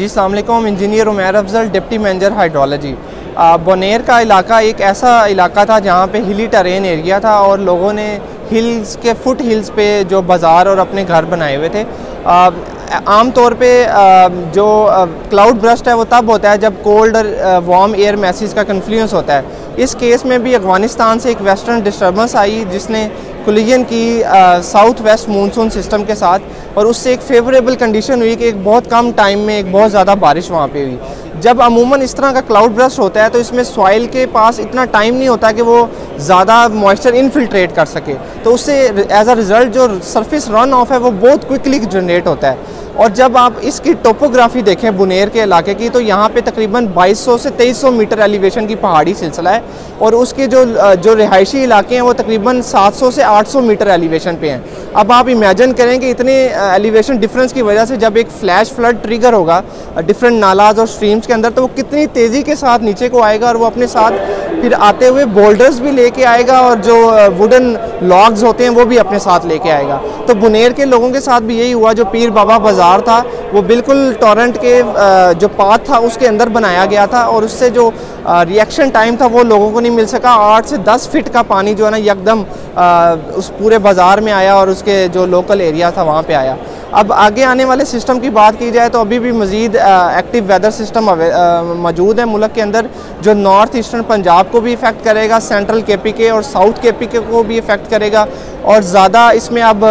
जी अस्सलाम वालेकुम। Engineer Umair Afzal, deputy manager hydrology. Buner का इलाका एक ऐसा इलाका था जहाँ पे हिली टेरेन एरिया था और लोगों ने हिल्स के फुट हिल्स पे जो बाज़ार और अपने घर बनाए हुए थे। आम तौर पे जो क्लाउड ब्रस्ट है वो तब होता है जब कोल्ड और वार्म एयर मैसेज का कन्फ्लुएंस होता है। इस केस में भी अफ़गानिस्तान से एक वेस्टर्न डिस्टर्बेंस आई जिसने कोलिजन की साउथ वेस्ट मानसून सिस्टम के साथ, और उससे एक फेवरेबल कंडीशन हुई कि एक बहुत कम टाइम में एक बहुत ज़्यादा बारिश वहाँ पे हुई। जब अमूमन इस तरह का क्लाउड ब्रस्ट होता है तो इसमें सॉइल के पास इतना टाइम नहीं होता कि वो ज़्यादा मॉइस्चर इनफिल्ट्रेट कर सके, तो उससे एज अ रिज़ल्ट जो सरफेस रन ऑफ है वो बहुत क्विकली जनरेट होता है। और जब आप इसकी टोपोग्राफी देखें बुनेर के इलाके की, तो यहाँ पे तकरीबन 2200 से 2300 मीटर एलिवेशन की पहाड़ी सिलसिला है और उसके जो रिहायशी इलाके हैं वो तकरीबन 700 से 800 मीटर एलिवेशन पे हैं। अब आप इमेजिन करें कि इतने एलिवेशन डिफरेंस की वजह से जब एक फ्लैश फ्लड ट्रिगर होगा डिफरेंट नालाज और स्ट्रीम्स के अंदर, तो वो कितनी तेज़ी के साथ नीचे को आएगा और वो अपने साथ फिर आते हुए बोल्डर्स भी लेके आएगा और जो वुडन लॉग्स होते हैं वो भी अपने साथ लेके आएगा। तो बुनेर के लोगों के साथ भी यही हुआ। जो पीर बाबा बाज़ार था वो बिल्कुल टॉरेंट के जो पाथ था उसके अंदर बनाया गया था और उससे जो रिएक्शन टाइम था वो लोगों को नहीं मिल सका। 8 से 10 फीट का पानी जो है ना यकदम उस पूरे बाज़ार में आया और उसके जो लोकल एरिया था वहाँ पे आया। अब आगे आने वाले सिस्टम की बात की जाए तो अभी भी मज़ीद एक्टिव वेदर सिस्टम मौजूद है मुल्क के अंदर, जो नॉर्थ ईस्टर्न पंजाब को भी इफ़ेक्ट करेगा, सेंट्रल KPK और साउथ KPK को भी इफ़ेक्ट करेगा। और ज़्यादा इसमें अब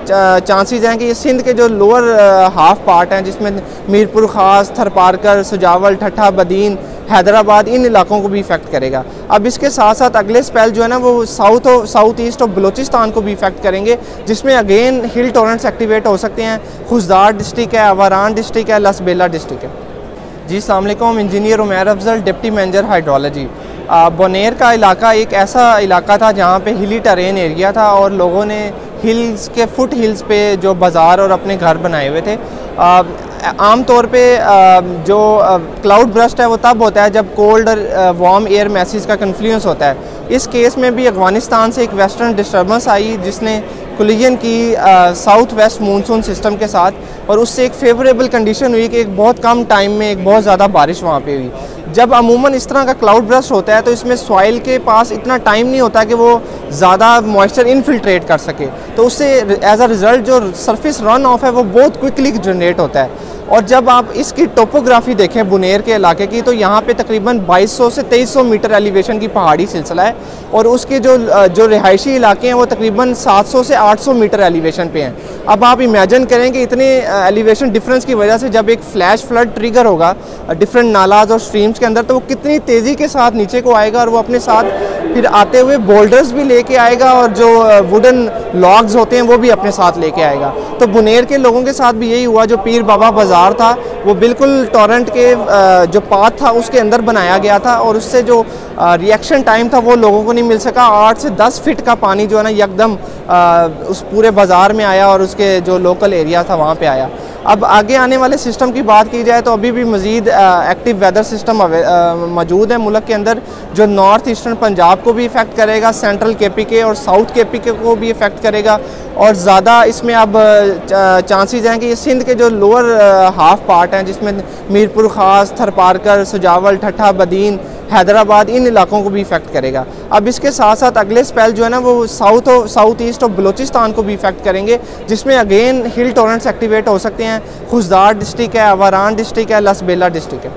चांसेस हैं कि ये सिंध के जो लोअर हाफ पार्ट हैं जिसमें मीरपुर ख़ास, थरपारकर, सुजावल, ठट्ठा, बदीन, हैदराबाद, इन इलाकों को भी इफ़ेक्ट करेगा। अब इसके साथ साथ अगले स्पेल जो है ना वो साउथ ईस्ट और बलूचिस्तान को भी इफ़ेक्ट करेंगे, जिसमें अगेन हिल टॉरेंट्स एक्टिवेट हो सकते हैं। खुजदार डिस्ट्रिक्ट है, अवारान डिस्ट्रिक्ट है, लसबेला डिस्ट्रिक्ट है। जी अस्सलाम वालेकुम। Engineer Umair Afzal, deputy manager hydrology. Buner का इलाका एक ऐसा इलाका था जहाँ पे हिली टेरेन एरिया था और लोगों ने हिल्स के फुट हिल्स पे जो बाज़ार और अपने घर बनाए हुए थे। आम तौर पे जो क्लाउड ब्रस्ट है वो तब होता है जब कोल्ड और वार्म एयर मैसेज का कन्फ्लुएंस होता है। इस केस में भी अफ़गानिस्तान से एक वेस्टर्न डिस्टर्बेंस आई जिसने कोलिजन की साउथ वेस्ट मानसून सिस्टम के साथ, और उससे एक फेवरेबल कंडीशन हुई कि एक बहुत कम टाइम में एक बहुत ज़्यादा बारिश वहाँ पे हुई। जब अमूमन इस तरह का क्लाउड ब्रस्ट होता है तो इसमें सॉइल के पास इतना टाइम नहीं होता कि वो ज़्यादा मॉइस्चर इनफिल्ट्रेट कर सके, तो उससे एज अ रिज़ल्ट जो सरफेस रन ऑफ है वो बहुत क्विकली जनरेट होता है। और जब आप इसकी टोपोग्राफी देखें बुनेर के इलाके की, तो यहाँ पे तकरीबन 2200 से 2300 मीटर एलिवेशन की पहाड़ी सिलसिला है और उसके जो रिहायशी इलाके हैं वो तकरीबन 700 से 800 मीटर एलिवेशन पे हैं। अब आप इमेजिन करें कि इतने एलिवेशन डिफरेंस की वजह से जब एक फ्लैश फ्लड ट्रिगर होगा डिफरेंट नालाज और स्ट्रीम्स के अंदर, तो वो कितनी तेज़ी के साथ नीचे को आएगा और वो अपने साथ फिर आते हुए बोल्डर्स भी लेके आएगा और जो वुडन लॉग्स होते हैं वो भी अपने साथ लेके आएगा। तो बुनेर के लोगों के साथ भी यही हुआ। जो पीर बाबा बाज़ार था वो बिल्कुल टॉरेंट के जो पाथ था उसके अंदर बनाया गया था और उससे जो रिएक्शन टाइम था वो लोगों को नहीं मिल सका। 8 से 10 फीट का पानी जो है ना यकदम उस पूरे बाज़ार में आया और उसके जो लोकल एरिया था वहाँ पे आया। अब आगे आने वाले सिस्टम की बात की जाए तो अभी भी मज़ीद एक्टिव वेदर सिस्टम मौजूद है मुल्क के अंदर, जो नॉर्थ ईस्टर्न पंजाब को भी इफ़ेक्ट करेगा, सेंट्रल KPK और साउथ KPK को भी इफ़ेक्ट करेगा। और ज़्यादा इसमें अब चांसेस हैं कि ये सिंध के जो लोअर हाफ पार्ट हैं जिसमें मीरपुर ख़ास, थरपारकर, सुजावल, ठट्ठा, बदीन, हैदराबाद, इन इलाकों को भी इफ़ेक्ट करेगा। अब इसके साथ साथ अगले स्पेल जो है ना वो साउथ ईस्ट और बलूचिस्तान को भी इफ़ेक्ट करेंगे, जिसमें अगेन हिल टॉरेंट्स एक्टिवेट हो सकते हैं। खुजदार डिस्ट्रिक्ट है, अवारान डिस्ट्रिक्ट है, लसबेला डिस्ट्रिक्ट है।